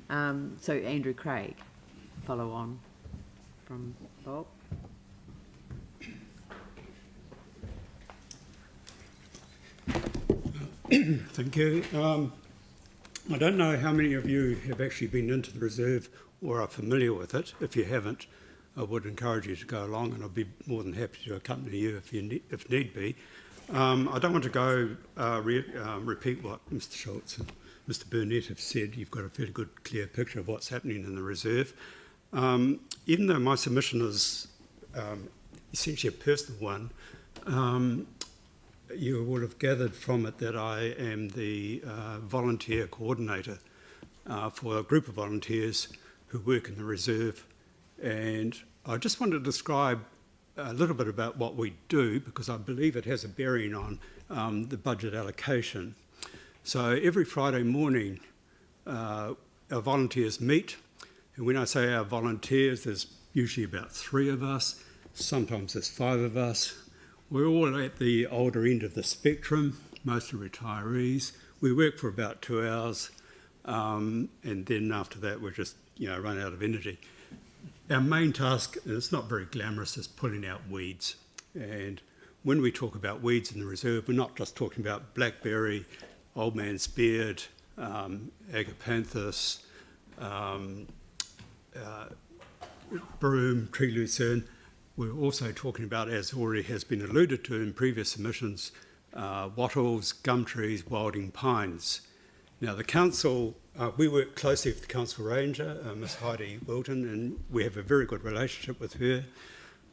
So Andrew Craig, follow on from Bob. Thank you. I don't know how many of you have actually been into the reserve or are familiar with it. If you haven't, I would encourage you to go along, and I'd be more than happy to accompany you if need be. I don't want to go repeat what Mr. Schultz and Mr. Burnett have said. You've got a fairly good, clear picture of what's happening in the reserve. Even though my submission is essentially a personal one, you would have gathered from it that I am the volunteer coordinator for a group of volunteers who work in the reserve. And I just want to describe a little bit about what we do, because I believe it has a bearing on the budget allocation. So every Friday morning, our volunteers meet. And when I say our volunteers, there's usually about 3 of us. Sometimes there's 5 of us. We're all at the older end of the spectrum, mostly retirees. We work for about 2 hours, and then after that we're just, run out of energy. Our main task, and it's not very glamorous, is pulling out weeds. And when we talk about weeds in the reserve, we're not just talking about blackberry, old man's beard, agapanthus, broom, tree lucerne. We're also talking about, as already has been alluded to in previous submissions, wattles, gum trees, wilding pines. Now the council, we work closely with the council ranger, Miss Heidi Wilton, and we have a very good relationship with her,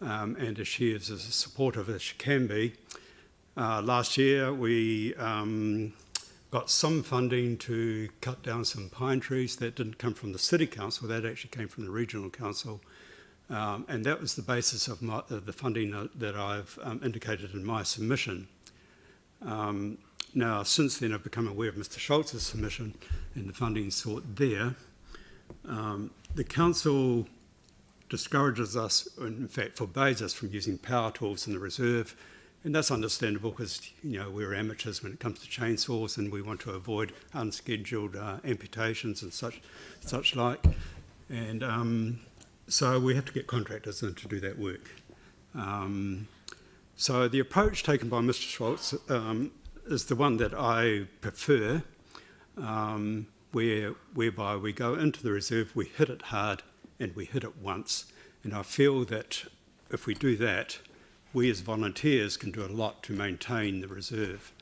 and as she is as supportive as she can be. Last year we got some funding to cut down some pine trees. That didn't come from the city council, that actually came from the regional council. And that was the basis of the funding that I've indicated in my submission. Now, since then, I've become aware of Mr. Schultz's submission and the funding sought there. The council discourages us, in fact, forbids us from using power tools in the reserve, and that's understandable because we're amateurs when it comes to chainsaws, and we want to avoid unscheduled amputations and such like. And so we have to get contractors in to do that work. So the approach taken by Mr. Schultz is the one that I prefer, whereby we go into the reserve, we hit it hard, and we hit it once. And I feel that if we do that, we as volunteers can do a lot to maintain the reserve.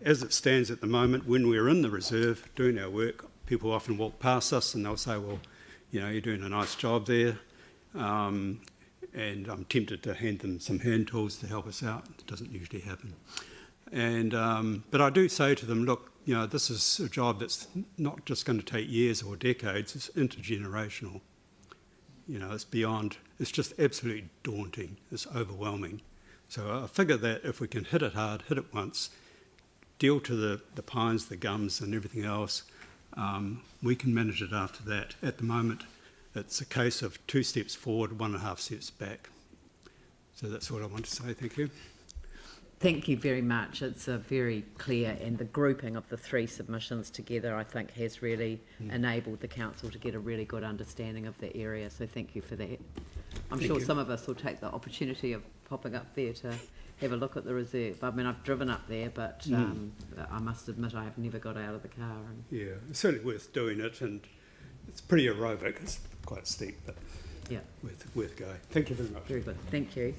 As it stands at the moment, when we're in the reserve doing our work, people often walk past us and they'll say, well, you're doing a nice job there. And I'm tempted to hand them some hand tools to help us out. It doesn't usually happen. And but I do say to them, look, this is a job that's not just going to take years or decades, it's intergenerational. It's beyond, it's just absolutely daunting, it's overwhelming. So I figure that if we can hit it hard, hit it once, deal to the pines, the gums and everything else, we can manage it after that. At the moment, it's a case of 2 steps forward, 1.5 steps back. So that's what I want to say. Thank you. Thank you very much. It's very clear, and the grouping of the 3 submissions together, I think, has really enabled the council to get a really good understanding of the area. So thank you for that. I'm sure some of us will take the opportunity of popping up there to have a look at the reserve. I mean, I've driven up there, but I must admit I have never got out of the car. Yeah, it's certainly worth doing it, and it's pretty aerobic. It's quite steep, but yeah, worth going. Thank you very much. Very good, thank you.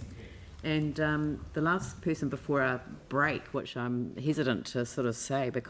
And the last person before our break, which I'm hesitant to sort of say because